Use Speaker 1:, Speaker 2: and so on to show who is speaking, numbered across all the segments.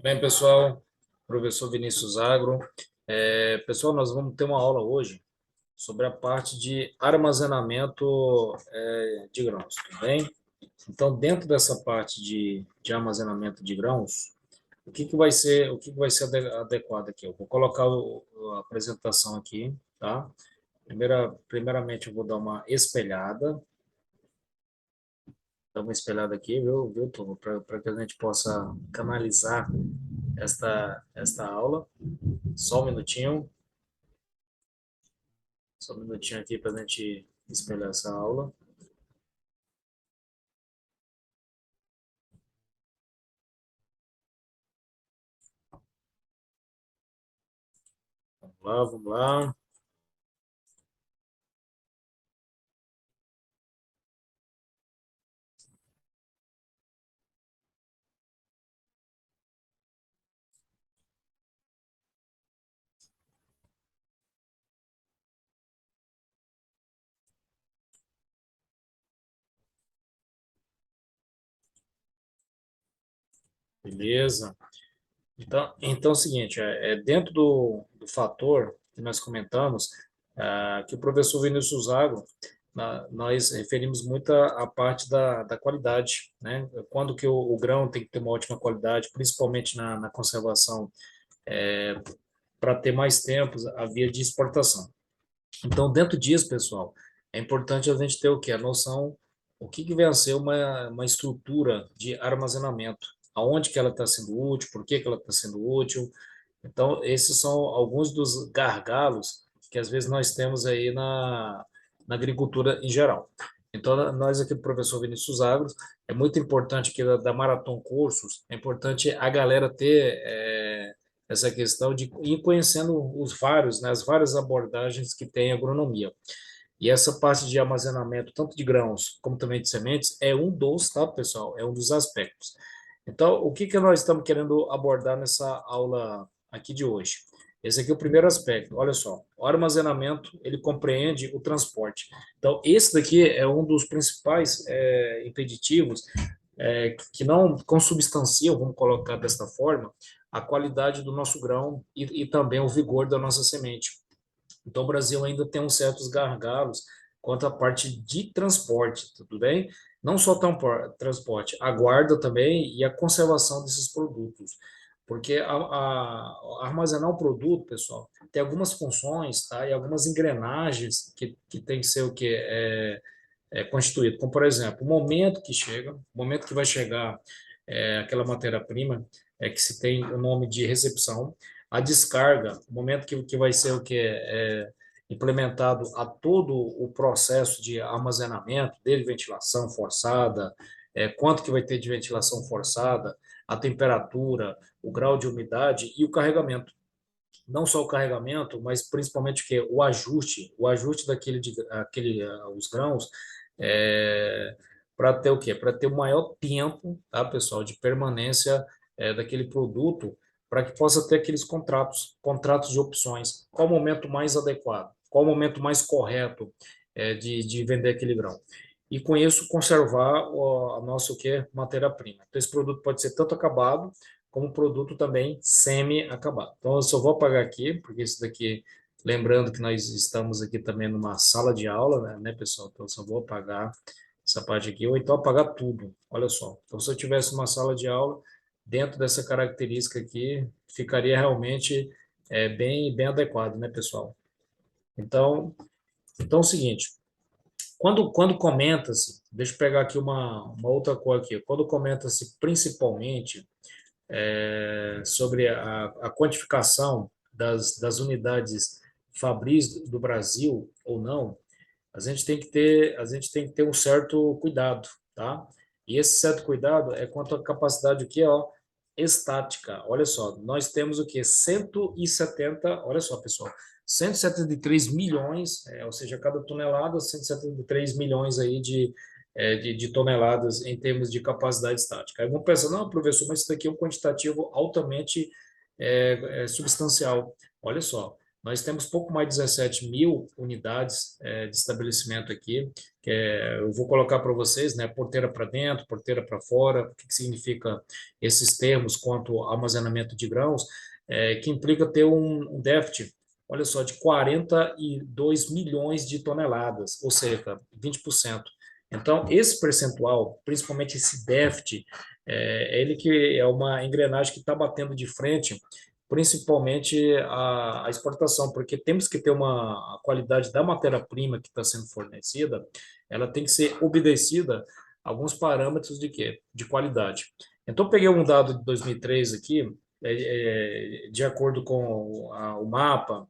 Speaker 1: Bem, pessoal, professor Vinícius Agro. Pessoal, nós vamos ter uma aula hoje sobre a parte de armazenamento de grãos, tudo bem? Então, dentro dessa parte de armazenamento de grãos, o que que vai ser adequado aqui? Eu vou colocar a apresentação aqui, tá? Primeiramente, eu vou dar uma espelhada aqui, viu, Turma? Para que a gente possa canalizar esta aula. Só um minutinho. Só um minutinho aqui para a gente espelhar essa aula. Vamos lá, vamos lá. Beleza. Então é o seguinte, dentro do fator que nós comentamos, que o professor Vinícius Zago, nós referimos muito à parte da qualidade, né? Quando que o grão tem que ter uma ótima qualidade, principalmente na conservação, para ter mais tempo a via de exportação. Então, dentro disso, pessoal, é importante a gente ter o quê? A noção, o que vem a ser uma estrutura de armazenamento, aonde que ela está sendo útil, por que que ela está sendo útil. Então, esses são alguns dos gargalos que às vezes nós temos aí na agricultura em geral. Então, nós aqui do professor Vinícius Agros, é muito importante que da Marathon Cursos, é importante a galera ter essa questão de ir conhecendo né, as várias abordagens que tem a agronomia. E essa parte de armazenamento, tanto de grãos como também de sementes, é um dos, tá, pessoal? É um dos aspectos. Então, o que que nós estamos querendo abordar nessa aula aqui de hoje? Esse aqui é o primeiro aspecto. Olha só, o armazenamento, ele compreende o transporte. Então, esse daqui é um dos principais impeditivos que não consubstanciam, vamos colocar desta forma, a qualidade do nosso grão e também o vigor da nossa semente. Então, o Brasil ainda tem uns certos gargalos quanto à parte de transporte, tudo bem? Não só transporte, a guarda também e a conservação desses produtos. Porque armazenar um produto, pessoal, tem algumas funções, tá? E algumas engrenagens que tem que ser o quê? Constituído. Como, por exemplo, o momento que vai chegar aquela matéria-prima, que se tem o nome de recepção, a descarga, o momento que vai ser o que implementado a todo o processo de armazenamento, desde ventilação forçada, quanto que vai ter de ventilação forçada, a temperatura, o grau de umidade e o carregamento. Não só o carregamento, mas principalmente o ajuste os grãos, é, para ter o quê? Para ter o maior tempo, tá, pessoal, de permanência daquele produto, para que possa ter aqueles contratos de opções. Qual o momento mais adequado? Qual o momento mais correto de vender aquele grão? E com isso conservar a nossa o quê? Matéria-prima. Então esse produto pode ser tanto acabado como produto também semi-acabado. Então, eu só vou apagar aqui, porque isso daqui, lembrando que nós estamos aqui também numa sala de aula, né, pessoal? Então, eu só vou apagar essa parte aqui, ou então apagar tudo. Olha só. Então, se eu tivesse uma sala de aula, dentro dessa característica aqui, ficaria realmente bem adequado, né, pessoal? Então é o seguinte, quando comenta-se, deixa eu pegar aqui uma outra coisa aqui, quando comenta-se principalmente sobre a quantificação das unidades Fabris do Brasil ou não, a gente tem que ter um certo cuidado, tá? E esse certo cuidado é quanto à capacidade o que ó, estática. Olha só, nós temos o que 170, olha só, pessoal, 173 milhões, ou seja, cada tonelada, 173 milhões aí de toneladas em termos de capacidade estática. Aí vamos pensar, não, professor, mas isso daqui é um quantitativo altamente substancial. Olha só, nós temos pouco mais de 17 mil unidades de estabelecimento aqui, eu vou colocar para vocês, né, porteira para dentro, porteira para fora, o que significa esses termos quanto ao armazenamento de grãos, que implica ter um déficit, olha só, de 42 milhões de toneladas, ou seja, 20%. Então, esse percentual, principalmente esse déficit, ele que é uma engrenagem que está batendo de frente, principalmente a exportação, porque temos que ter a qualidade da matéria-prima que está sendo fornecida, ela tem que ser obedecida a alguns parâmetros de quê? De qualidade. Então, peguei um dado de 2003 aqui, de acordo com o mapa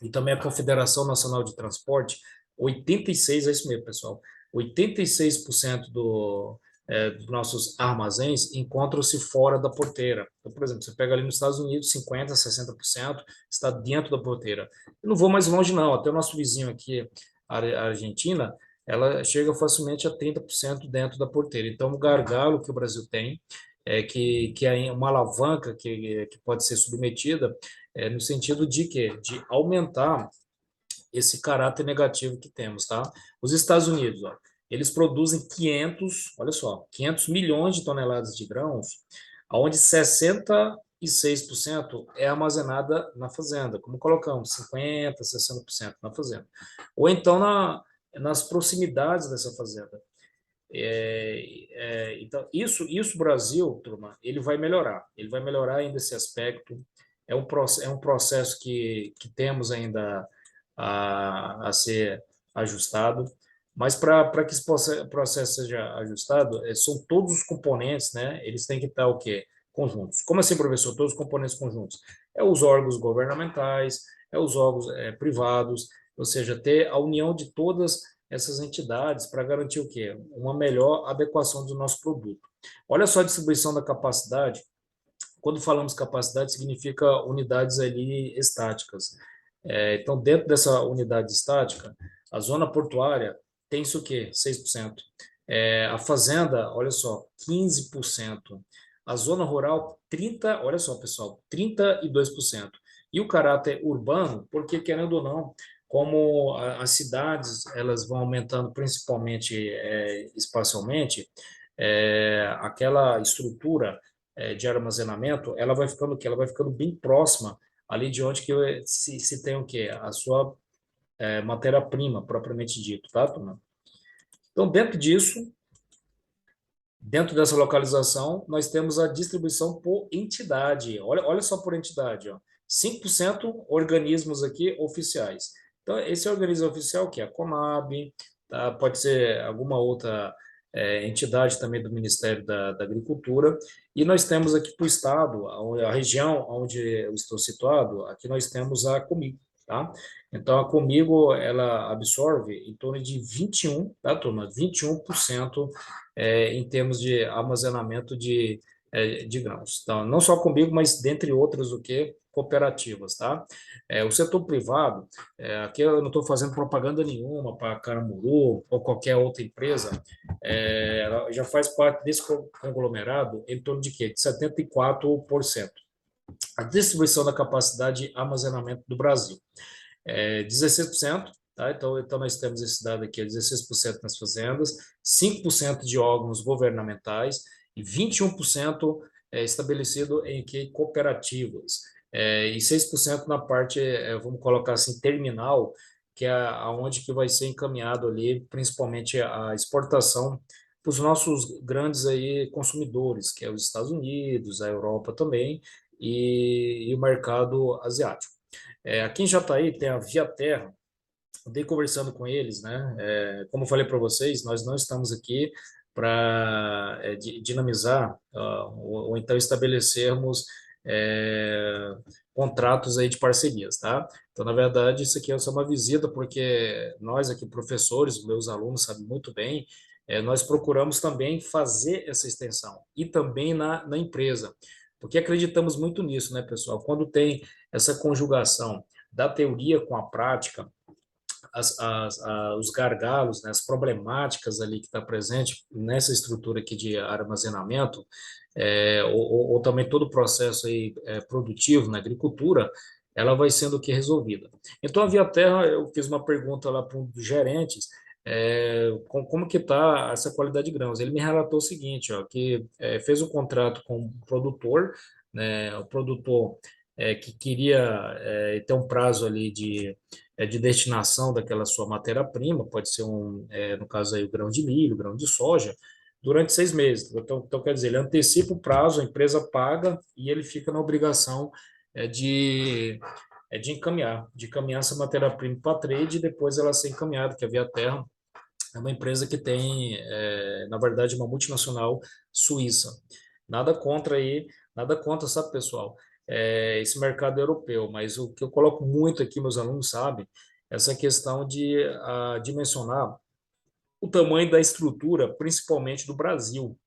Speaker 1: e também a Confederação Nacional de Transporte, 86, é isso mesmo, pessoal, 86% dos nossos armazéns encontram-se fora da porteira. Então, por exemplo, você pega ali nos Estados Unidos, 50%, 60% está dentro da porteira. Eu não vou mais longe, não. Até o nosso vizinho aqui, a Argentina, ela chega facilmente a 30% dentro da porteira. Então, o gargalo que o Brasil tem, que é uma alavanca que pode ser submetida, no sentido de quê? De aumentar esse caráter negativo que temos, tá? Os Estados Unidos, ó, eles produzem 500, olha só, 500 milhões de toneladas de grãos, onde 66% é armazenada na fazenda, como colocamos, 50, 60% na fazenda. Ou então nas proximidades dessa fazenda. Então, isso Brasil, turma, ele vai melhorar ainda esse aspecto, é um processo que temos ainda a ser ajustado, mas para que esse processo seja ajustado, são todos os componentes, né? Eles têm que estar o quê? Conjuntos. Como assim, professor? Todos os componentes conjuntos. É os órgãos governamentais, é os órgãos privados, ou seja, ter a união de todas essas entidades para garantir o quê? Uma melhor adequação do nosso produto. Olha só a distribuição da capacidade. Quando falamos capacidade, significa unidades ali estáticas. Então, dentro dessa unidade estática, a zona portuária tem isso o quê? 6%. A fazenda, olha só, 15%. A zona rural, 30%, olha só, pessoal, 32%. E o caráter urbano, porque querendo ou não, como as cidades elas vão aumentando principalmente espacialmente, aquela estrutura de armazenamento, ela vai ficando o quê? Ela vai ficando bem próxima ali de onde que se tem o quê? A sua matéria-prima, propriamente dito, tá, turma? Então, dentro dessa localização, nós temos a distribuição por entidade. Olha só por entidade, ó. 5% organismos aqui oficiais. Então, esse organismo oficial, que é a Conab, tá? Pode ser alguma outra entidade também do Ministério da Agricultura. E nós temos aqui para o Estado, a região onde eu estou situado, aqui nós temos a Comigo, tá? Então, a Comigo, ela absorve em torno de 21, tá, turma? 21% em termos de armazenamento de grãos. Então, não só comigo, mas dentre outras o que cooperativas, tá? O setor privado, aqui eu não estou fazendo propaganda nenhuma para Caramuru ou qualquer outra empresa, ela já faz parte desse conglomerado em torno de quê? De 74%. A distribuição da capacidade de armazenamento do Brasil. 16%, tá? Então nós temos esse dado aqui, 16% nas fazendas, 5% de órgãos governamentais e 21% estabelecido em que cooperativas, e 6% na parte, vamos colocar assim, terminal, que é aonde que vai ser encaminhado ali, principalmente a exportação para os nossos grandes aí consumidores, que é os Estados Unidos, a Europa também, e o mercado asiático. Aqui em Jataí tem a Via Terra, andei conversando com eles, né? Como eu falei para vocês, nós não estamos aqui para dinamizar ou então estabelecermos contratos aí de parcerias, tá? Então, na verdade, isso aqui é só uma visita, porque nós aqui, professores, meus alunos sabem muito bem, nós procuramos também fazer essa extensão e também na empresa, porque acreditamos muito nisso, né, pessoal? Quando tem essa conjugação da teoria com a prática, os gargalos, né, as problemáticas ali que está presente nessa estrutura aqui de armazenamento, ou também todo o processo aí, produtivo na agricultura, ela vai sendo o que resolvida. Então, a Via Terra, eu fiz uma pergunta lá para um dos gerentes, como que está essa qualidade de grãos. Ele me relatou o seguinte, ó, que fez um contrato com o produtor, né, o produtor que queria ter um prazo ali de destinação daquela sua matéria-prima, pode ser no caso aí, o grão de milho, grão de soja, durante 6 meses. Então, quer dizer, ele antecipa o prazo, a empresa paga e ele fica na obrigação é, de, de encaminhar essa matéria-prima para trade e depois ela ser encaminhada, que a Via Terra é uma empresa que tem, na verdade, uma multinacional suíça. Nada contra aí, nada contra, sabe, pessoal? Esse mercado europeu, mas o que eu coloco muito aqui, meus alunos sabem, essa questão de dimensionar o tamanho da estrutura, principalmente do Brasil,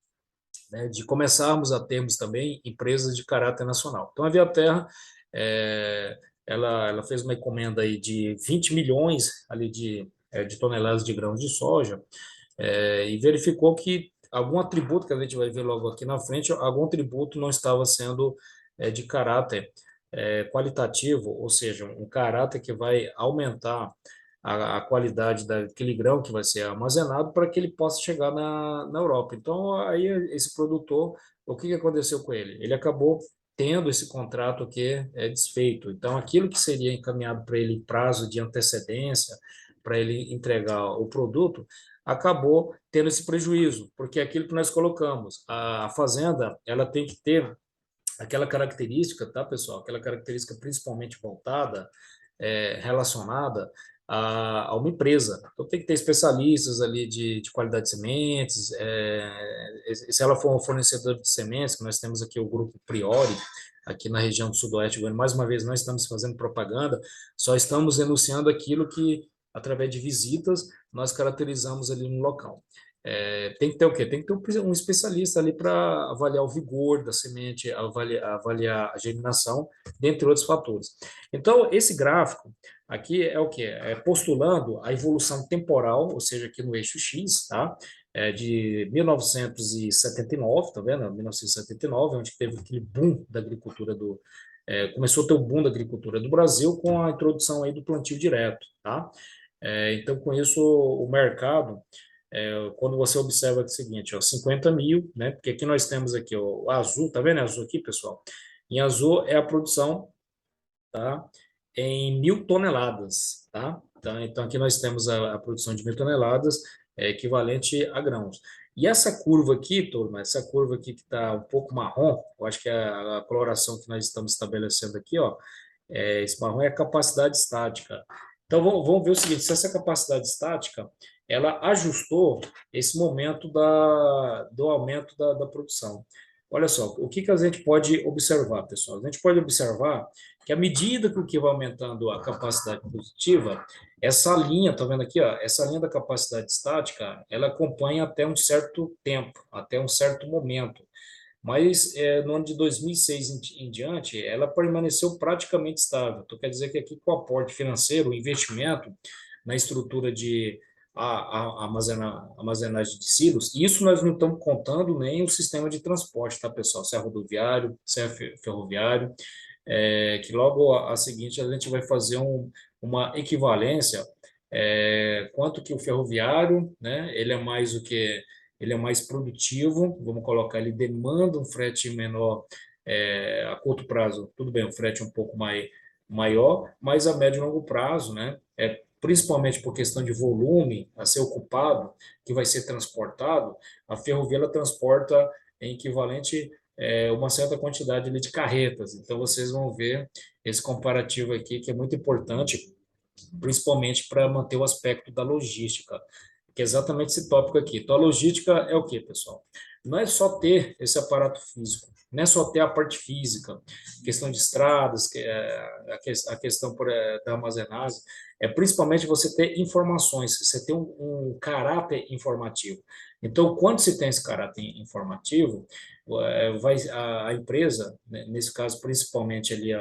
Speaker 1: né, de começarmos a termos também empresas de caráter nacional. Então, a Via Terra, é, ela fez uma encomenda aí de 20 milhões ali de toneladas de grãos de soja, e verificou que algum atributo, que a gente vai ver logo aqui na frente, algum atributo não estava sendo de caráter qualitativo, ou seja, um caráter que vai aumentar a qualidade daquele grão que vai ser armazenado para que ele possa chegar na Europa. Então, aí esse produtor, o que aconteceu com ele? Ele acabou tendo esse contrato que é desfeito. Então, aquilo que seria encaminhado para ele em prazo de antecedência, para ele entregar o produto, acabou tendo esse prejuízo, porque é aquilo que nós colocamos, a fazenda, ela tem que ter aquela característica, tá, pessoal? Aquela característica principalmente voltada, relacionada a uma empresa. Então, tem que ter especialistas ali de qualidade de sementes. Se ela for um fornecedor de sementes, que nós temos aqui o grupo Priori, aqui na região do Sudoeste, mais uma vez, não estamos fazendo propaganda, só estamos denunciando aquilo que, através de visitas, nós caracterizamos ali no local. Tem que ter o quê? Tem que ter um especialista ali para avaliar o vigor da semente, avaliar a germinação, dentre outros fatores. Então, esse gráfico aqui é o quê? É postulando a evolução temporal, ou seja, aqui no eixo X, tá? De 1979, tá vendo? 1979, onde teve aquele boom da agricultura começou a ter o boom da agricultura do Brasil com a introdução aí do plantio direto, tá? Então, com isso, o mercado quando você observa o seguinte, ó, 50 mil, né? Porque aqui nós temos aqui ó, o azul, tá vendo azul aqui, pessoal? Em azul é a produção, tá? Em 1.000 toneladas, tá? Então aqui nós temos a produção de 1.000 toneladas, equivalente a grãos. E essa curva aqui, turma, essa curva aqui que está um pouco marrom, eu acho que é a coloração que nós estamos estabelecendo aqui, ó, esse marrom é a capacidade estática. Então, vamos ver o seguinte, se essa capacidade estática, ela ajustou esse momento do aumento da produção. Olha só, o que a gente pode observar, pessoal? A gente pode observar que à medida que vai aumentando a capacidade produtiva, essa linha, tá vendo aqui, ó, essa linha da capacidade estática, ela acompanha até um certo tempo, até um certo momento. Mas no ano de 2006 em diante, ela permaneceu praticamente estável. Então, quer dizer que aqui com o aporte financeiro, o investimento na estrutura de armazenagem de silos, isso nós não estamos contando nem o sistema de transporte, tá, pessoal? Se é rodoviário, se é ferroviário, que logo a seguinte a gente vai fazer uma equivalência, quanto que o ferroviário, né, ele é mais produtivo, vamos colocar, ele demanda um frete menor a curto prazo, tudo bem, um frete um pouco maior, mas a médio e longo prazo, né, principalmente por questão de volume a ser ocupado, que vai ser transportado, a ferrovia ela transporta em equivalente uma certa quantidade ali de carretas. Então, vocês vão ver esse comparativo aqui, que é muito importante, principalmente para manter o aspecto da logística, que é exatamente esse tópico aqui. Então, a logística é o quê, pessoal? Não é só ter esse aparato físico, não é só ter a parte física, questão de estradas, a questão da armazenagem, é principalmente você ter informações, você ter um caráter informativo. Então, quando se tem esse caráter informativo, a empresa, né, nesse caso, principalmente ali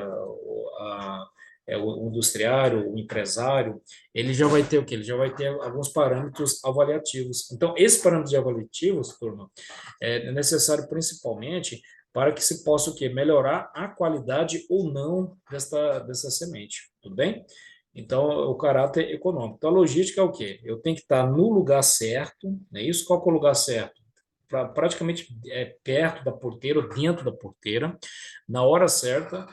Speaker 1: o industriário, o empresário, ele já vai ter o quê? Ele já vai ter alguns parâmetros avaliativos. Então, esses parâmetros avaliativos, turma, é necessário principalmente para que se possa o quê? Melhorar a qualidade ou não dessa semente, tudo bem? Então, o caráter econômico. Então, a logística é o quê? Eu tenho que estar no lugar certo, não é isso? Qual que é o lugar certo? Praticamente perto da porteira, ou dentro da porteira, na hora certa,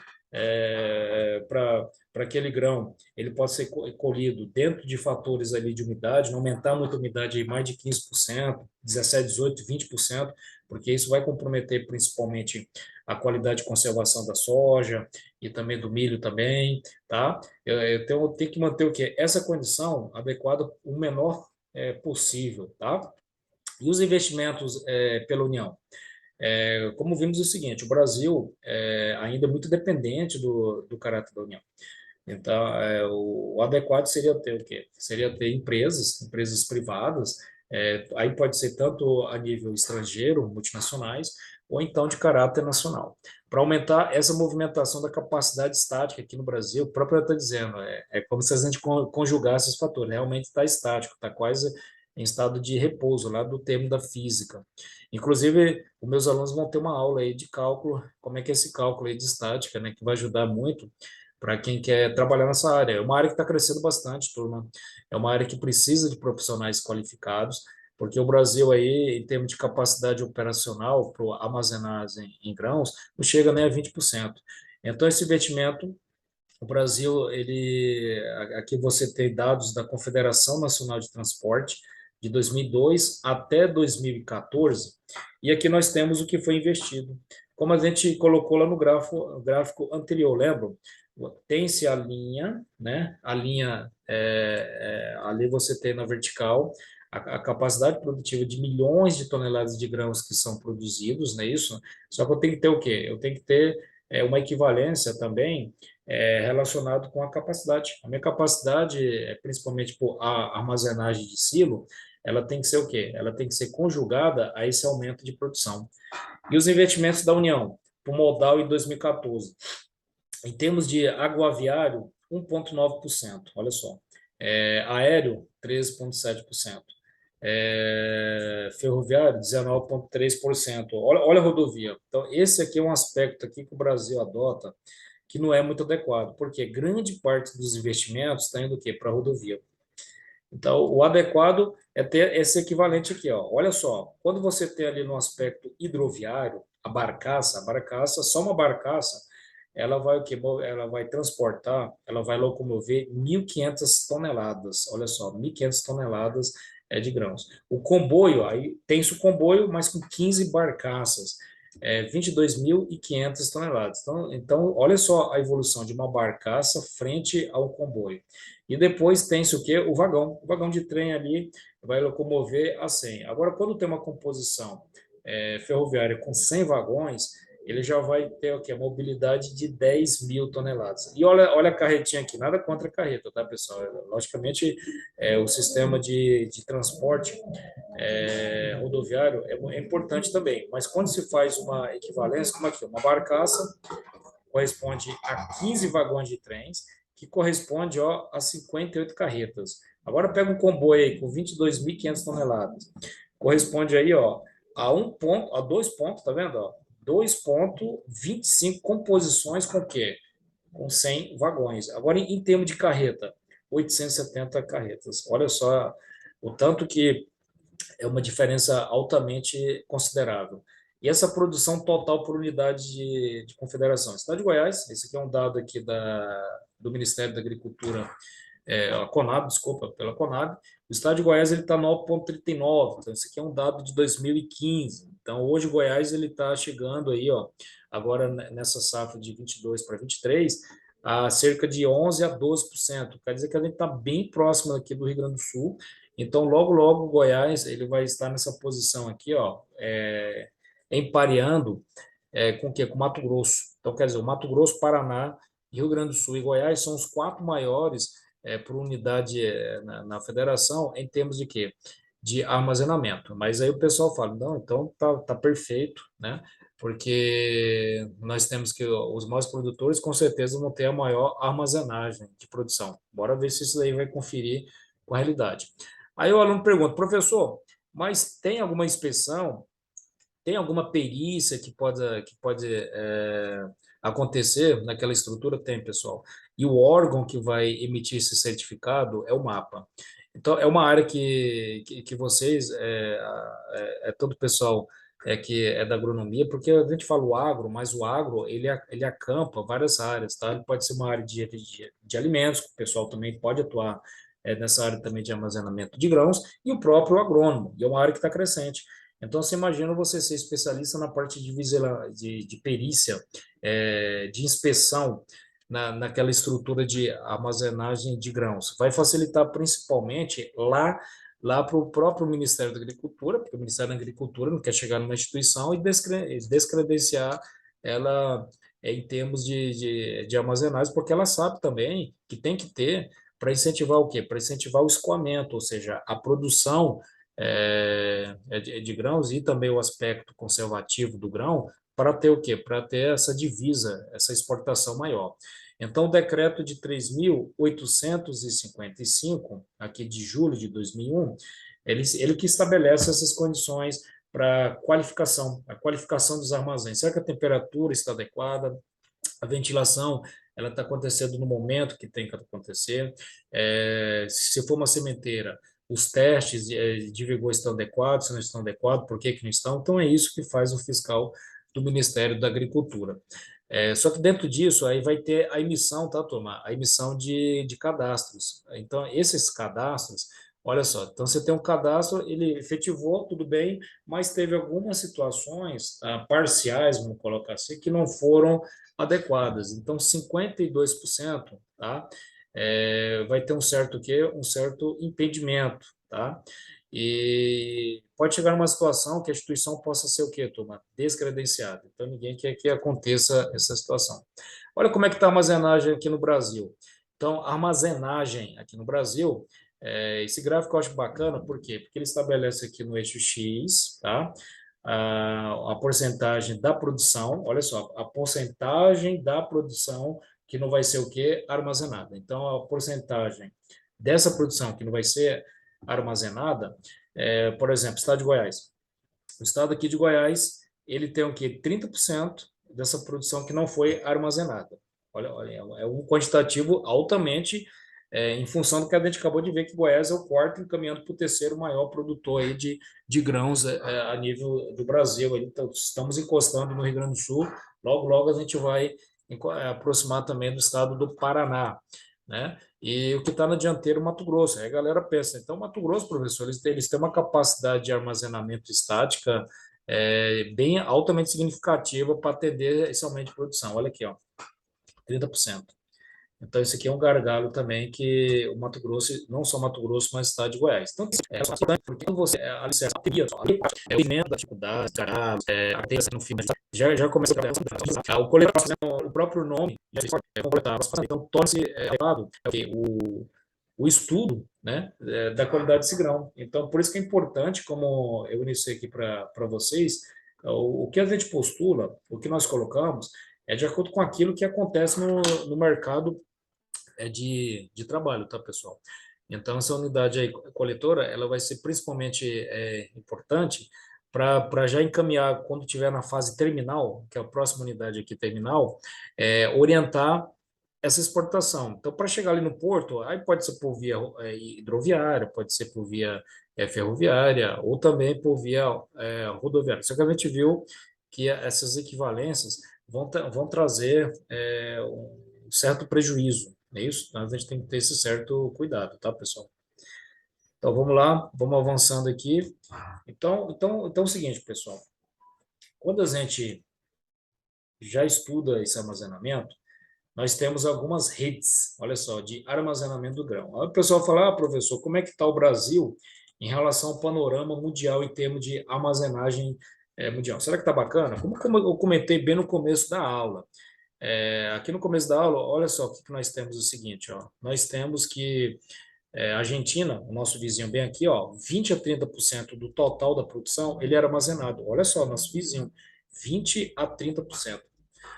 Speaker 1: para aquele grão, ele pode ser colhido dentro de fatores ali de umidade, não aumentar muito a umidade aí, mais de 15%, 17, 18, 20%, porque isso vai comprometer principalmente a qualidade de conservação da soja e também do milho também, tá? Eu tenho que manter o quê? Essa condição adequada o menor possível, tá? E os investimentos pela União? Como vimos o seguinte, o Brasil ainda é muito dependente do caráter da União. Então, o adequado seria ter o quê? Seria ter empresas privadas, aí pode ser tanto a nível estrangeiro, multinacionais, ou então de caráter nacional. Para aumentar essa movimentação da capacidade estática aqui no Brasil, o próprio está dizendo, é como se a gente conjugasse esses fatores, realmente está estático, está quase em estado de repouso, lá do termo da física. Inclusive, os meus alunos vão ter uma aula aí de cálculo, como é que é esse cálculo aí de estática, né, que vai ajudar muito para quem quer trabalhar nessa área. É uma área que está crescendo bastante, turma. É uma área que precisa de profissionais qualificados, porque o Brasil aí, em termos de capacidade operacional para armazenagem em grãos, não chega nem a 20%. Então, esse investimento, o Brasil, aqui você tem dados da Confederação Nacional de Transporte, de 2002 até 2014, e aqui nós temos o que foi investido. Como a gente colocou lá no gráfico anterior, lembra? Tem-se a linha, né? A linha, ali você tem na vertical a capacidade produtiva de milhões de toneladas de grãos que são produzidos, não é isso? Só que eu tenho que ter o quê? Eu tenho que ter uma equivalência também relacionado com a capacidade. A minha capacidade, principalmente por a armazenagem de silo, ela tem que ser o quê? Ela tem que ser conjugada a esse aumento de produção. E os investimentos da União, para o modal em 2014, em termos de agroaviário, 1,9%, olha só. Aéreo, 13,7%. Ferroviário, 19,3%. Olha a rodovia. Então, esse aqui é um aspecto aqui que o Brasil adota que não é muito adequado, porque grande parte dos investimentos está indo o quê? Para a rodovia. Então, o adequado é ter esse equivalente aqui, ó. Olha só, quando você tem ali no aspecto hidroviário, a barcaça, só uma barcaça, ela vai o quê? Ela vai transportar, ela vai locomover 1.500 toneladas. Olha só, 1.500 toneladas de grãos. O comboio, aí tem-se o comboio, mas com 15 barcaças, 22.500 toneladas. Então, olha só a evolução de uma barcaça frente ao comboio. E depois tem-se o quê? O vagão de trem ali vai locomover a 100. Agora, quando tem uma composição ferroviária com 100 vagões, ele já vai ter o quê? A mobilidade de 10.000 toneladas. E olha a carretinha aqui, nada contra a carreta, tá, pessoal? Logicamente, o sistema de transporte rodoviário é importante também, mas quando se faz uma equivalência, como aqui, uma barcaça corresponde a 15 vagões de trens, que corresponde a 58 carretas. Agora pega um comboio aí com 22.500 toneladas. Corresponde aí a 2 pontos, tá vendo? 2,25 composições com o quê? Com 100 vagões. Agora, em termos de carreta, 870 carretas. Olha só o tanto que é uma diferença altamente considerável. E essa produção total por unidade de confederação. Estado de Goiás, esse aqui é um dado aqui do Ministério da Agricultura, a Conab, desculpa, pela Conab. O estado de Goiás ele está 9,39, então esse aqui é um dado de 2015. Então hoje o Goiás ele está chegando aí, agora nessa safra de 22 para 23, a cerca de 11 a 12%. Quer dizer que a gente está bem próximo aqui do Rio Grande do Sul. Então logo logo o Goiás ele vai estar nessa posição aqui, empareando com o quê? Com Mato Grosso. Então quer dizer, o Mato Grosso, Paraná, Rio Grande do Sul e Goiás são os quatro maiores por unidade na federação em termos de quê? De armazenamento. Mas aí o pessoal fala, não, então tá perfeito, né? Porque nós temos que os maiores produtores com certeza vão ter a maior armazenagem de produção. Bora ver se isso daí vai conferir com a realidade. Aí o aluno pergunta, professor, mas tem alguma inspeção Tem alguma perícia que pode acontecer naquela estrutura? Tem, pessoal. E o órgão que vai emitir esse certificado é o MAPA. Então, é uma área que vocês, todo o pessoal que é da agronomia, porque a gente fala o agro, mas o agro, ele acampa várias áreas, tá? Ele pode ser uma área de alimentos, que o pessoal também pode atuar nessa área também de armazenamento de grãos, e o próprio agrônomo, e é uma área que está crescente. Então, você imagina você ser especialista na parte de perícia, de inspeção naquela estrutura de armazenagem de grãos. Vai facilitar principalmente lá para o próprio Ministério da Agricultura, porque o Ministério da Agricultura não quer chegar numa instituição e descredenciar ela em termos de armazenagem, porque ela sabe também que tem que ter para incentivar o quê? Para incentivar o escoamento, ou seja, a produção de grãos e também o aspecto conservativo do grão, para ter o quê? Para ter essa divisa, essa exportação maior. Então, o decreto de 3.855, aqui de julho de 2001, ele que estabelece essas condições para qualificação, a qualificação dos armazéns. Será que a temperatura está adequada? A ventilação, ela está acontecendo no momento que tem que acontecer? Se for uma sementeira, os testes de vigor estão adequados, se não estão adequados, por que que não estão? Então, é isso que faz o fiscal do Ministério da Agricultura. Só que dentro disso, aí vai ter a emissão, tá, turma? A emissão de cadastros. Então, esses cadastros, olha só, então você tem um cadastro, ele efetivou, tudo bem, mas teve algumas situações parciais, vamos colocar assim, que não foram adequadas. Então, 52%, tá? Vai ter um certo quê? Um certo impedimento, tá? E pode chegar numa situação que a instituição possa ser o quê, turma? Descredenciada. Então, ninguém quer que aconteça essa situação. Olha como é que está a armazenagem aqui no Brasil. Então, a armazenagem aqui no Brasil, esse gráfico eu acho bacana, por quê? Porque ele estabelece aqui no eixo X, tá? A porcentagem da produção, olha só, a porcentagem da produção que não vai ser o quê? Armazenada. Então, a porcentagem dessa produção que não vai ser armazenada, por exemplo, estado de Goiás. O estado aqui de Goiás, ele tem o quê? 30% dessa produção que não foi armazenada. Olha, é um quantitativo altamente em função do que a gente acabou de ver, que Goiás é o quarto, encaminhando para o terceiro maior produtor aí de grãos a nível do Brasil. Então, estamos encostando no Rio Grande do Sul, logo a gente vai aproximar também do estado do Paraná, né? E o que está na dianteira, o Mato Grosso. Aí a galera pensa, então, Mato Grosso, professor, eles têm uma capacidade de armazenamento estática bem altamente significativa para atender esse aumento de produção. Olha aqui, ó, 30%. Então, isso aqui é um gargalo também que o Mato Grosso, não só Mato Grosso, mas o estado de Goiás. Então, importante, porque quando você alicerça a teoria, o alimento da dificuldade, a terça no fim, já começa a o coletor, o próprio nome, então torna-se elevado o estudo, né, da qualidade desse grão. Então, por isso que é importante, como eu iniciei aqui para vocês, o que a gente postula, o que nós colocamos, é de acordo com aquilo que acontece no mercado de trabalho, tá, pessoal? Então, essa unidade aí coletora, ela vai ser principalmente importante para já encaminhar, quando tiver na fase terminal, que é a próxima unidade aqui terminal, orientar essa exportação. Então, para chegar ali no porto, aí pode ser por via hidroviária, pode ser por via ferroviária, ou também por via rodoviária. Só que a gente viu que essas equivalências vão trazer um certo prejuízo, é isso? Então, a gente tem que ter esse certo cuidado, tá, pessoal? Então, vamos lá, vamos avançando aqui. Então é o seguinte, pessoal, quando a gente já estuda esse armazenamento, nós temos algumas redes, olha só, de armazenamento do grão. Aí o pessoal fala, professor, como é que está o Brasil em relação ao panorama mundial em termos de armazenagem mundial? Será que está bacana? Como eu comentei bem no começo da aula, aqui no começo da aula, olha só o que nós temos o seguinte, ó, nós temos que a Argentina, o nosso vizinho bem aqui, ó, 20 a 30% do total da produção, ele era armazenado. Olha só, nosso vizinho, 20 a 30%.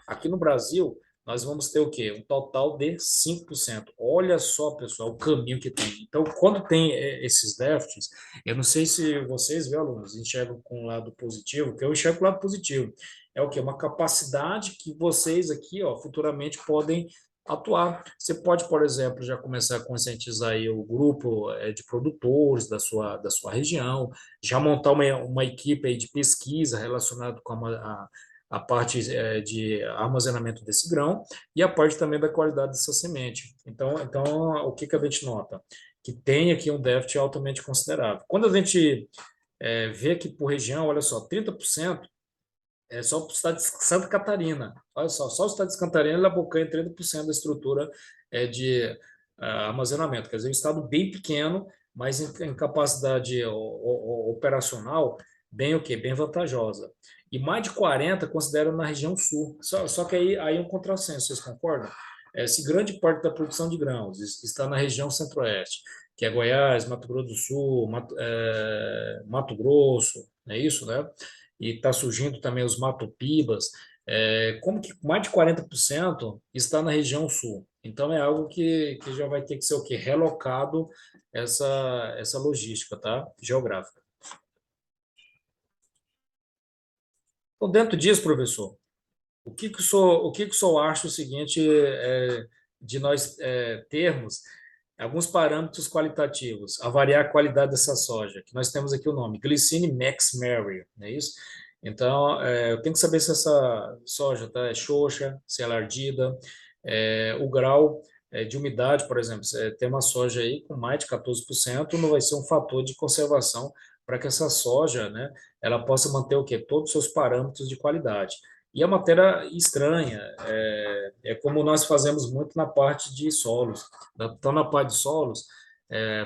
Speaker 1: Aqui no Brasil, nós vamos ter o quê? Um total de 5%. Olha só, pessoal, o caminho que tem. Então, quando tem esses déficits, eu não sei se vocês, viu, alunos, enxergam com o lado positivo, que eu enxergo com o lado positivo. É o quê? Uma capacidade que vocês aqui, ó, futuramente podem atuar. Você pode, por exemplo, já começar a conscientizar aí o grupo de produtores da sua região, já montar uma equipe aí de pesquisa relacionada com a parte de armazenamento desse grão e a parte também da qualidade dessa semente. Então o que que a gente nota? Que tem aqui um déficit altamente considerável. Quando a gente vê aqui por região, olha só, 30% é só para o estado de Santa Catarina. Olha só o estado de Santa Catarina ele abocanha 30% da estrutura de armazenamento. Quer dizer, um estado bem pequeno, mas em capacidade operacional bem o quê? Bem vantajosa. E mais de 40 consideram na região sul. Só que aí é um contrassenso, vocês concordam? Se grande parte da produção de grãos está na região centro-oeste, que é Goiás, Mato Grosso do Sul, Mato Grosso, não é isso, né? E está surgindo também os matopibas, como que mais de 40% está na região sul. Então é algo que já vai ter que ser o quê? Relocado essa logística, tá? Geográfica. Então, dentro disso, professor, o que que o senhor acha o seguinte, de nós termos alguns parâmetros qualitativos, avaliar a qualidade dessa soja, que nós temos aqui o nome, Glycine Max Mary, não é isso? Então, eu tenho que saber se essa soja tá, é xoxa, se ela é ardida, o grau de umidade, por exemplo, se tem uma soja aí com mais de 14%, não vai ser um fator de conservação para que essa soja, né, ela possa manter o quê? Todos os seus parâmetros de qualidade. E a matéria estranha, é como nós fazemos muito na parte de solos. Então, na parte de solos,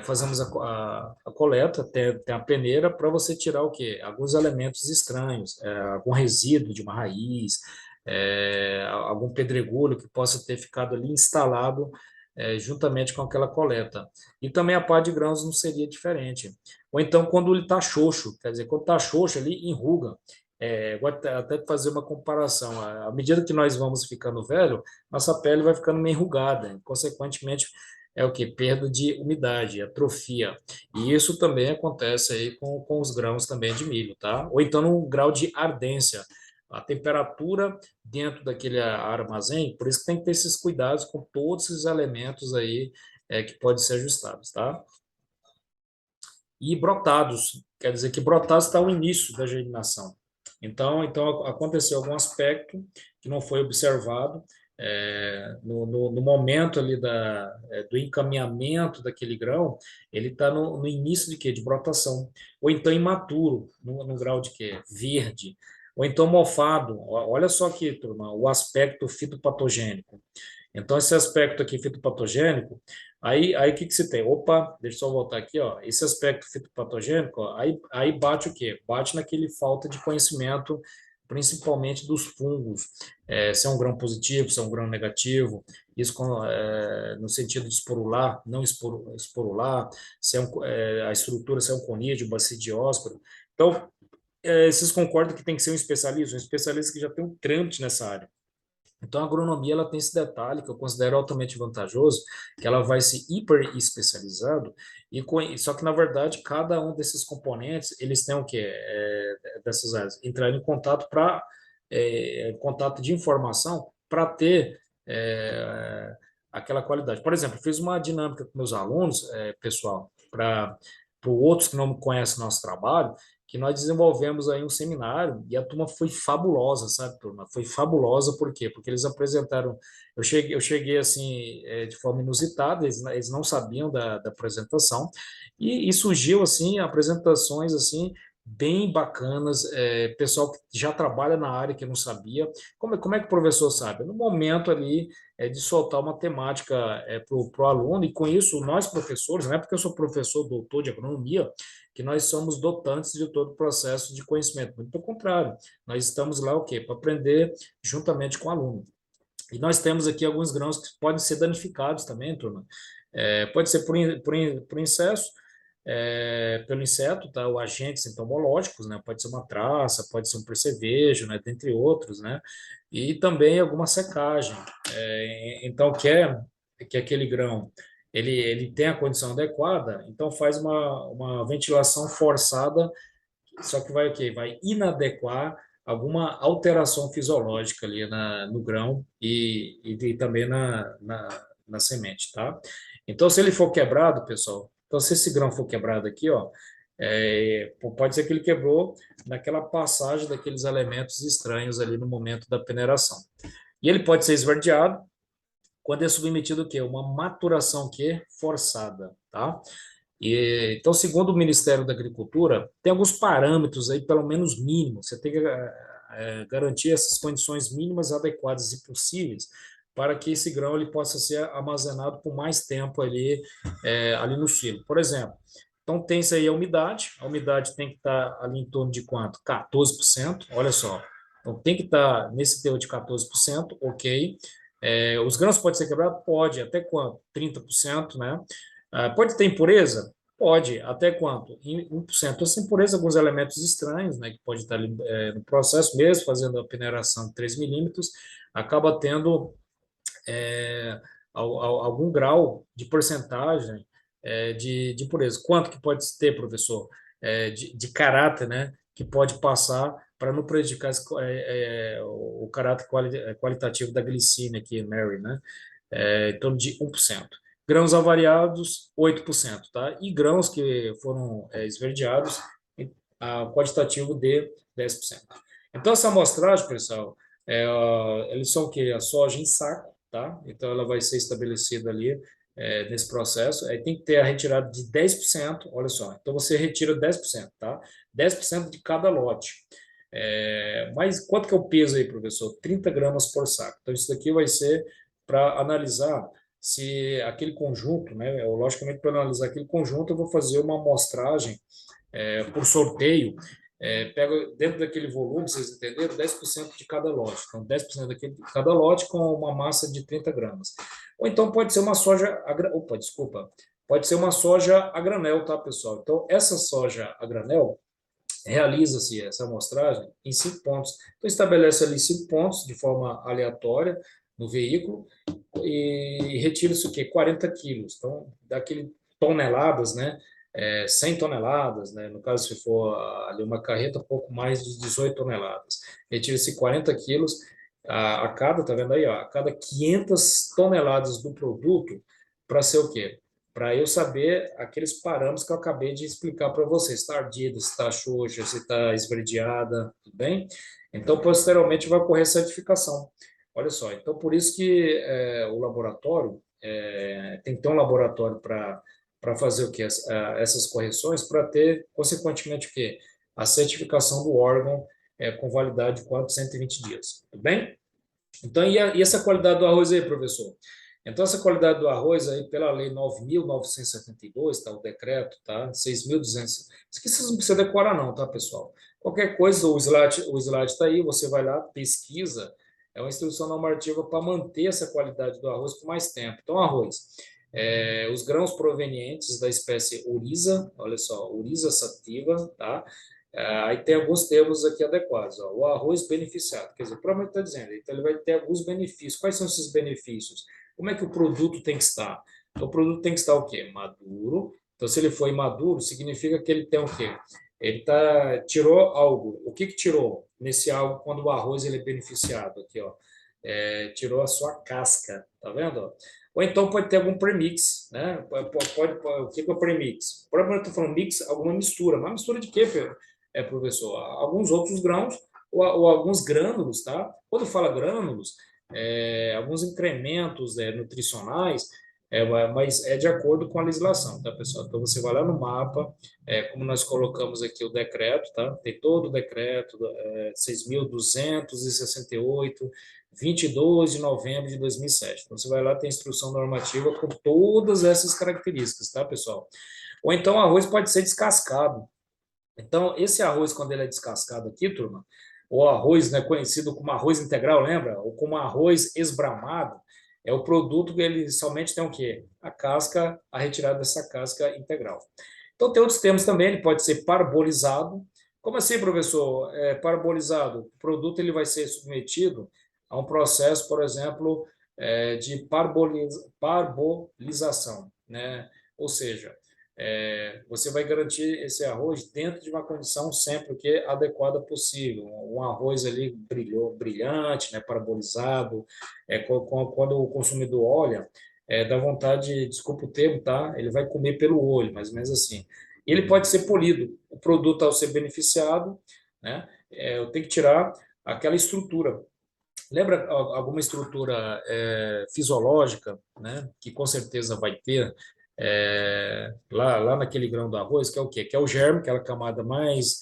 Speaker 1: fazemos a coleta, tem a peneira para você tirar o quê? Alguns elementos estranhos, algum resíduo de uma raiz, algum pedregulho que possa ter ficado ali instalado juntamente com aquela coleta. E também a parte de grãos não seria diferente. Ou então, quando ele está xoxo, quer dizer, quando está xoxo ali, enruga. Vou até fazer uma comparação. À medida que nós vamos ficando velho, nossa pele vai ficando meio enrugada. Consequentemente, é o que? Perda de umidade, atrofia. E isso também acontece aí com os grãos também de milho, tá? Ou então no grau de ardência. A temperatura dentro daquele armazém, por isso que tem que ter esses cuidados com todos esses elementos aí que podem ser ajustados, tá? E brotados, quer dizer que brotados está o início da germinação. Então aconteceu algum aspecto que não foi observado no momento ali do encaminhamento daquele grão, ele está no início de quê? De brotação. Ou então imaturo, no grau de quê? Verde. Ou então mofado. Olha só aqui, turma, o aspecto fitopatogênico. Então, esse aspecto aqui fitopatogênico, aí o que que se tem? Opa, deixa eu só voltar aqui, ó. Esse aspecto fitopatogênico, ó, aí bate o quê? Bate naquele falta de conhecimento, principalmente dos fungos, se é um grão positivo, se é um grão negativo, isso no sentido de esporular, não esporular, se a estrutura, se é um conídeo, bacidiósporo. Então, vocês concordam que tem que ser um especialista que já tem um trâmite nessa área. Então, a agronomia ela tem esse detalhe que eu considero altamente vantajoso, que ela vai se hiper especializando, só que, na verdade, cada um desses componentes, eles têm o quê? Dessas áreas, entrar em contato contato de informação para ter aquela qualidade. Por exemplo, eu fiz uma dinâmica com meus alunos, pessoal, para outros que não conhecem nosso trabalho, que nós desenvolvemos aí um seminário e a turma foi fabulosa, sabe, turma? Foi fabulosa, por quê? Porque eles apresentaram, eu cheguei assim, de forma inusitada, eles não sabiam da apresentação, e surgiu, assim, apresentações, assim, bem bacanas, pessoal que já trabalha na área que não sabia. Como é que o professor sabe? No momento ali de soltar uma temática para o aluno, e com isso, nós professores, não é porque eu sou professor, doutor de agronomia, que nós somos dotantes de todo o processo de conhecimento. Muito pelo contrário, nós estamos lá o quê? Para aprender juntamente com o aluno. E nós temos aqui alguns grãos que podem ser danificados também, turma. Pode ser por insesso, pelo inseto, tá? Ou agentes entomológicos, né? Pode ser uma traça, pode ser um percevejo, né? Dentre outros, né? E também alguma secagem. Então, que aquele grão ele tem a condição adequada, então faz uma ventilação forçada, só que vai o quê? Vai inadequar alguma alteração fisiológica ali no grão e também na semente, tá? Então, se ele for quebrado, pessoal, então se esse grão for quebrado aqui, ó, pode ser que ele quebrou naquela passagem daqueles elementos estranhos ali no momento da peneiração. E ele pode ser esverdeado quando é submetido o quê? Uma maturação que forçada, tá? Então, segundo o Ministério da Agricultura, tem alguns parâmetros aí, pelo menos mínimos. Você tem que garantir essas condições mínimas adequadas e possíveis para que esse grão ele possa ser armazenado por mais tempo ali no silo. Por exemplo, então tem-se aí a umidade tem que estar ali em torno de quanto? 14%, olha só. Então tem que estar nesse teor de 14%, ok. Os grãos podem ser quebrados? Pode, até quanto? 30%, né? Pode ter impureza? Pode. Até quanto? 1%. Essa impureza, alguns elementos estranhos, né, que pode estar ali, no processo mesmo, fazendo a peneiração de 3 milímetros, acaba tendo algum grau de porcentagem de impureza. Quanto que pode ter, professor? De caráter, né, que pode passar para não prejudicar o caráter qualitativo da glicina aqui, Mary, né? Em torno de 1%. Grãos avariados, 8%, tá? E grãos que foram esverdeados, quantitativo de 10%. Então, essa amostragem, pessoal, eles são o quê? A soja em saco, tá? Então, ela vai ser estabelecida ali nesse processo. Aí tem que ter a retirada de 10%, olha só. Então, você retira 10%, tá? 10% de cada lote. Mas quanto que é o peso aí, professor? 30 gramas por saco. Então, isso daqui vai ser para analisar se aquele conjunto, né? Logicamente, para analisar aquele conjunto, eu vou fazer uma amostragem por sorteio, pega dentro daquele volume, vocês entenderam, 10% de cada lote. Então, 10% de cada lote com uma massa de 30 gramas. Ou então pode ser uma soja, opa, desculpa, pode ser uma soja a granel, tá, pessoal? Então, essa soja a granel, realiza-se essa amostragem em 5 pontos. Então, estabelece ali 5 pontos de forma aleatória no veículo e retira-se o quê? 40 quilos. Então, daquele toneladas, né? 100 toneladas, né? No caso, se for ali uma carreta, um pouco mais de 18 toneladas. Retira-se 40 quilos a cada, tá vendo aí, ó, a cada 500 toneladas do produto para ser o quê? Para eu saber aqueles parâmetros que eu acabei de explicar para vocês, se está ardida, se está xoxa, se está esverdeada, tudo bem? Então, posteriormente, vai ocorrer certificação. Olha só, então por isso que o laboratório, tem que ter um laboratório para fazer o quê? Essas correções, para ter, consequentemente, o quê? A certificação do órgão com validade de 120 dias, tudo bem? Então, e essa qualidade do arroz aí, professor? Então, essa qualidade do arroz aí, pela lei 9.972, tá? O decreto, tá? 6.200. Isso aqui vocês não precisam decorar não, tá, pessoal? Qualquer coisa, o slide está aí, você vai lá, pesquisa. É uma instrução normativa para manter essa qualidade do arroz por mais tempo. Então, arroz. Os grãos provenientes da espécie Oryza, olha só, Oryza sativa, tá? Aí tem alguns termos aqui adequados. Ó. O arroz beneficiado, quer dizer, provavelmente está dizendo, então ele vai ter alguns benefícios. Quais são esses benefícios? Como é que o produto tem que estar? Então, o produto tem que estar o quê? Maduro. Então, se ele for imaduro, significa que ele tem o quê? Tirou algo. O que tirou nesse algo quando o arroz ele é beneficiado? Aqui, ó. Tirou a sua casca, tá vendo? Ou então pode ter algum premix, né? O que é o premix? Provavelmente eu estou falando mix, alguma mistura. Mas mistura de quê, professor? Alguns outros grãos ou alguns grânulos, tá? Quando fala grânulos, alguns incrementos nutricionais, mas é de acordo com a legislação, tá, pessoal? Então você vai lá no mapa, como nós colocamos aqui o decreto, tá? Tem todo o decreto, 6.268, 22 de novembro de 2007. Então você vai lá, tem instrução normativa com todas essas características, tá, pessoal? Ou então o arroz pode ser descascado. Então, esse arroz, quando ele é descascado aqui, turma, o arroz, né, conhecido como arroz integral, lembra? Ou como arroz esbramado, é o produto que ele somente tem o quê? A casca, a retirada dessa casca integral. Então, tem outros termos também, ele pode ser parbolizado. Como assim, professor? Parbolizado. O produto ele vai ser submetido a um processo, por exemplo, de parbolização, né? Ou seja, você vai garantir esse arroz dentro de uma condição sempre o que adequada possível. Um arroz ali brilhante, né? Parabolizado. Quando o consumidor olha, dá vontade, desculpa o termo, tá? Ele vai comer pelo olho, mais ou menos assim. E ele pode ser polido. O produto, ao ser beneficiado, né? Eu tenho que tirar aquela estrutura. Lembra alguma estrutura fisiológica, né? Que com certeza vai ter lá naquele grão do arroz, que é o quê? Que é o germe, aquela camada mais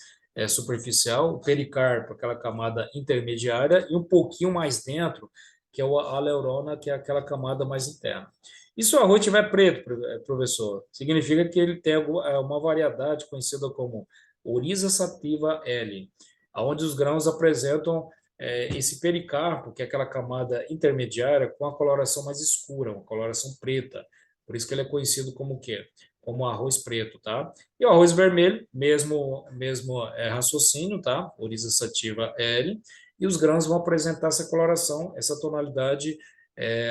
Speaker 1: superficial, o pericarpo, aquela camada intermediária, e um pouquinho mais dentro, que é a aleurona, que é aquela camada mais interna. E se o arroz estiver preto, professor, significa que ele tem uma variedade conhecida como Oryza sativa L, onde os grãos apresentam esse pericarpo, que é aquela camada intermediária, com a coloração mais escura, uma coloração preta. Por isso que ele é conhecido como o quê? Como arroz preto, tá? E o arroz vermelho, mesmo raciocínio, tá? Oryza sativa L, e os grãos vão apresentar essa coloração, essa tonalidade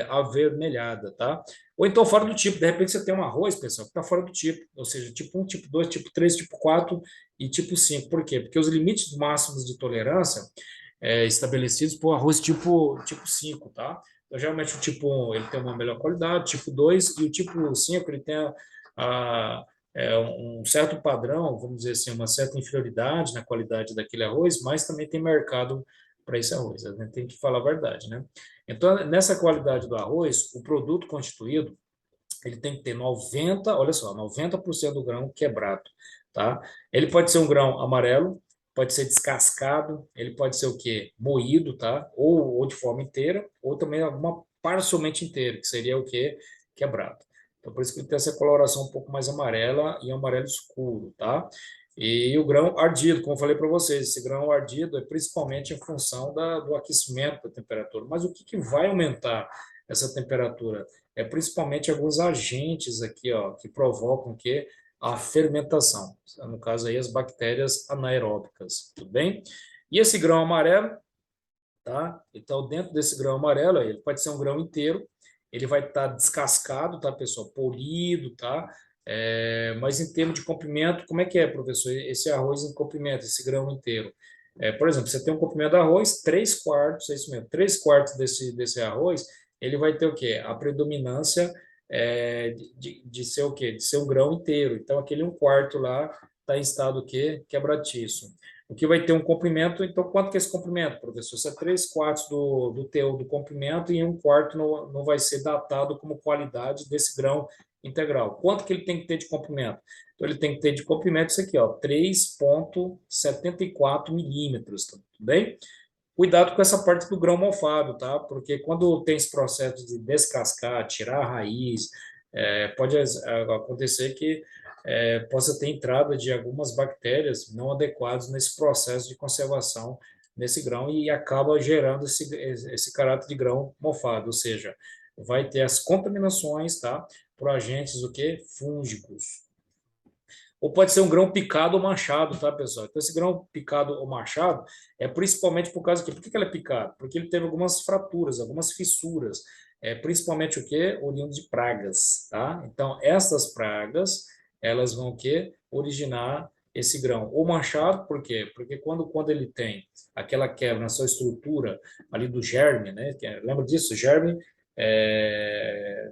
Speaker 1: avermelhada, tá? Ou então fora do tipo, de repente você tem um arroz, pessoal, que está fora do tipo, ou seja, tipo 1, tipo 2, tipo 3, tipo 4 e tipo 5. Por quê? Porque os limites máximos de tolerância estabelecidos por arroz tipo 5, tá? Então, geralmente o tipo 1 ele tem uma melhor qualidade, tipo 2 e o tipo 5 ele tem a, um certo padrão, vamos dizer assim, uma certa inferioridade na qualidade daquele arroz, mas também tem mercado para esse arroz, a gente tem que falar a verdade, né? Então, nessa qualidade do arroz, o produto constituído, ele tem que ter 90, olha só, 90% do grão quebrado, tá? Ele pode ser um grão amarelo, pode ser descascado, ele pode ser o quê? Moído, tá? Ou de forma inteira, ou também alguma parcialmente inteira, que seria o quê? Quebrado. Então, por isso que ele tem essa coloração um pouco mais amarela e amarelo escuro, tá? E o grão ardido, como eu falei para vocês, esse grão ardido é principalmente em função do aquecimento da temperatura. Mas o que, que vai aumentar essa temperatura? Principalmente alguns agentes aqui, ó, que provocam que a fermentação, no caso aí as bactérias anaeróbicas, tudo bem? E esse grão amarelo, tá? Então, dentro desse grão amarelo, ele pode ser um grão inteiro, ele vai estar descascado, tá, pessoal? Polido, tá? Mas em termos de comprimento, como é que é, professor? Esse arroz em comprimento, esse grão inteiro. Por exemplo, você tem um comprimento de arroz, 3/4, é isso mesmo, 3/4 desse arroz, ele vai ter o quê? A predominância de ser o quê? De ser um grão inteiro. Então, aquele 1/4 lá está em estado o quê? Quebratiço. O que vai ter um comprimento, então quanto que é esse comprimento, professor? Se é 3/4 do comprimento e 1/4 não vai ser datado como qualidade desse grão integral. Quanto que ele tem que ter de comprimento? Então ele tem que ter de comprimento isso aqui, ó, 3,74 milímetros, tá tudo bem? Cuidado com essa parte do grão mofado, tá? Porque quando tem esse processo de descascar, tirar a raiz, pode acontecer que possa ter entrada de algumas bactérias não adequadas nesse processo de conservação nesse grão e acaba gerando esse caráter de grão mofado, ou seja, vai ter as contaminações, tá? Por agentes o quê? Fúngicos. Ou pode ser um grão picado ou machado, tá, pessoal? Então, esse grão picado ou machado é principalmente por causa que... Por que ele é picado? Porque ele teve algumas fraturas, algumas fissuras, principalmente o quê? Oriundo de pragas, tá? Então, essas pragas, elas vão o quê? Originar esse grão. Ou machado, por quê? Porque quando ele tem aquela quebra na sua estrutura ali do germe, né? Lembra disso? Germe, é,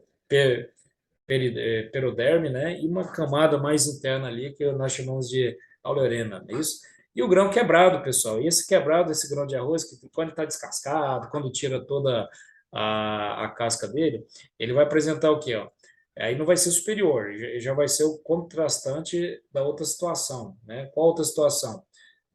Speaker 1: peroderme, né? E uma camada mais interna ali que nós chamamos de aulorena, é isso? E o grão quebrado, pessoal. E esse quebrado, esse grão de arroz, que quando está descascado, quando tira toda a casca dele, ele vai apresentar o quê, ó? Aí não vai ser superior, já vai ser o contrastante da outra situação, né? Qual outra situação?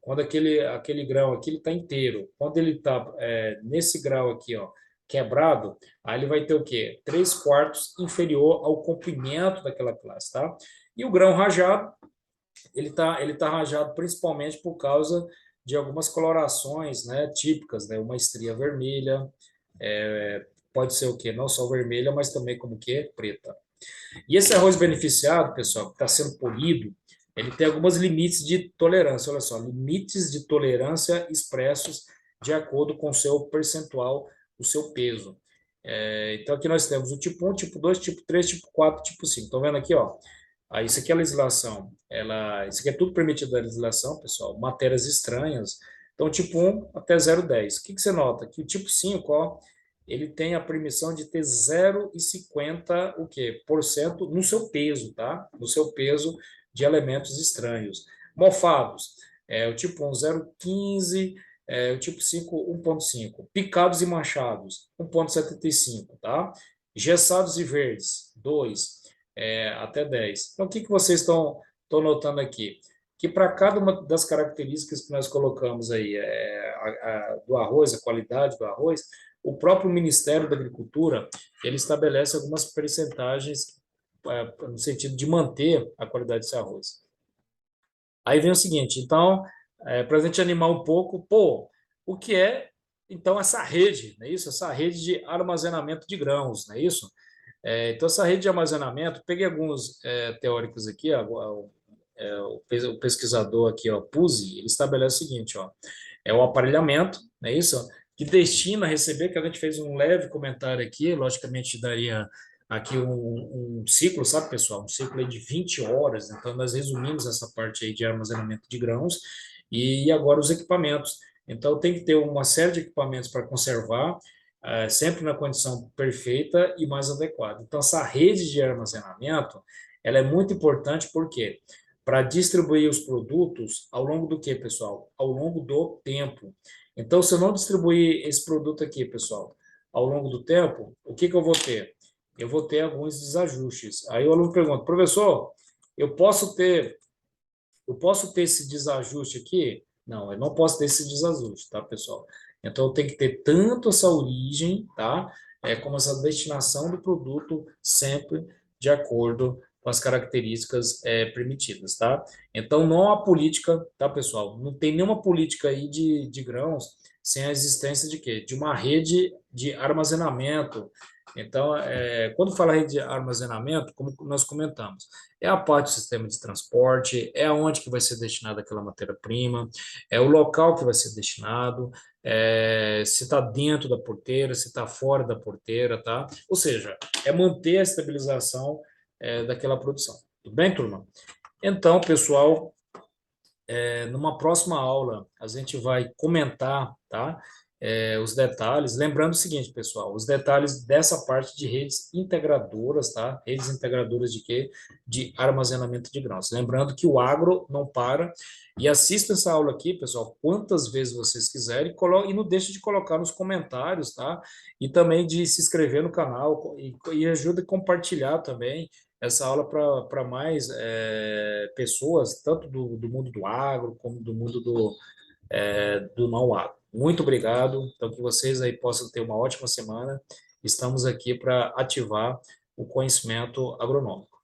Speaker 1: Quando aquele grão aqui ele está inteiro. Quando ele está nesse grau aqui, ó, quebrado, aí ele vai ter o quê? 3/4 inferior ao comprimento daquela classe, tá? E o grão rajado, ele tá rajado principalmente por causa de algumas colorações, né, típicas, né? Uma estria vermelha, pode ser o quê? Não só vermelha, mas também como que preta. E esse arroz beneficiado, pessoal, que está sendo polido, ele tem algumas limites de tolerância. Olha só, limites de tolerância expressos de acordo com o seu percentual, o seu peso. Então, aqui nós temos o tipo 1, tipo 2, tipo 3, tipo 4, tipo 5. Estão vendo aqui, ó? Aí, isso aqui é a legislação. Isso aqui é tudo permitido da legislação, pessoal. Matérias estranhas. Então, tipo 1 até 0,10. O que você nota? Que o tipo 5, ó, ele tem a permissão de ter 0,50 o quê? Por cento no seu peso, tá? No seu peso de elementos estranhos. Mofados, o tipo 1, 0,15, o tipo 5, 1,5. Picados e manchados, 1,75, tá? Gessados e verdes, 2, até 10. Então, o que vocês estão notando aqui? Que para cada uma das características que nós colocamos aí, do arroz, a qualidade do arroz, o próprio Ministério da Agricultura, ele estabelece algumas percentagens no sentido de manter a qualidade desse arroz. Aí vem o seguinte, então, para a gente animar um pouco, pô, o que é, então, essa rede, não é isso? Essa rede de armazenamento de grãos, não é isso? Então, essa rede de armazenamento, peguei alguns teóricos aqui, ó, o pesquisador aqui, ó, Puzzi, ele estabelece o seguinte, ó, é o aparelhamento, não é isso? Que destina a receber, que a gente fez um leve comentário aqui, logicamente daria aqui um ciclo, sabe, pessoal? Um ciclo aí de 20 horas, então nós resumimos essa parte aí de armazenamento de grãos e agora os equipamentos. Então tem que ter uma série de equipamentos para conservar, sempre na condição perfeita e mais adequada. Então essa rede de armazenamento, ela é muito importante porque para distribuir os produtos ao longo do que, pessoal? Ao longo do tempo. Então, se eu não distribuir esse produto aqui, pessoal, ao longo do tempo, o que eu vou ter? Eu vou ter alguns desajustes. Aí o aluno pergunta, professor, eu posso ter, eu posso ter esse desajuste aqui? Não, eu não posso ter esse desajuste, tá, pessoal? Então, eu tenho que ter tanto essa origem, tá? Como essa destinação do produto sempre de acordo com as características permitidas, tá? Então, não há política, tá, pessoal? Não tem nenhuma política aí de grãos sem a existência de quê? De uma rede de armazenamento. Então, quando fala rede de armazenamento, como nós comentamos, é a parte do sistema de transporte, é aonde que vai ser destinada aquela matéria-prima, é o local que vai ser destinado, se está dentro da porteira, se está fora da porteira, tá? Ou seja, é manter a estabilização daquela produção. Tudo bem, turma? Então, pessoal, numa próxima aula, a gente vai comentar, tá? Os detalhes. Lembrando o seguinte, pessoal, os detalhes dessa parte de redes integradoras, tá? Redes integradoras de quê? De armazenamento de grãos. Lembrando que o agro não para. E assista essa aula aqui, pessoal, quantas vezes vocês quiserem, e não deixe de colocar nos comentários, tá? E também de se inscrever no canal e ajude a compartilhar também essa aula para mais pessoas, tanto do mundo do agro, como do mundo do não agro. Muito obrigado. Então, que vocês aí possam ter uma ótima semana. Estamos aqui para ativar o conhecimento agronômico.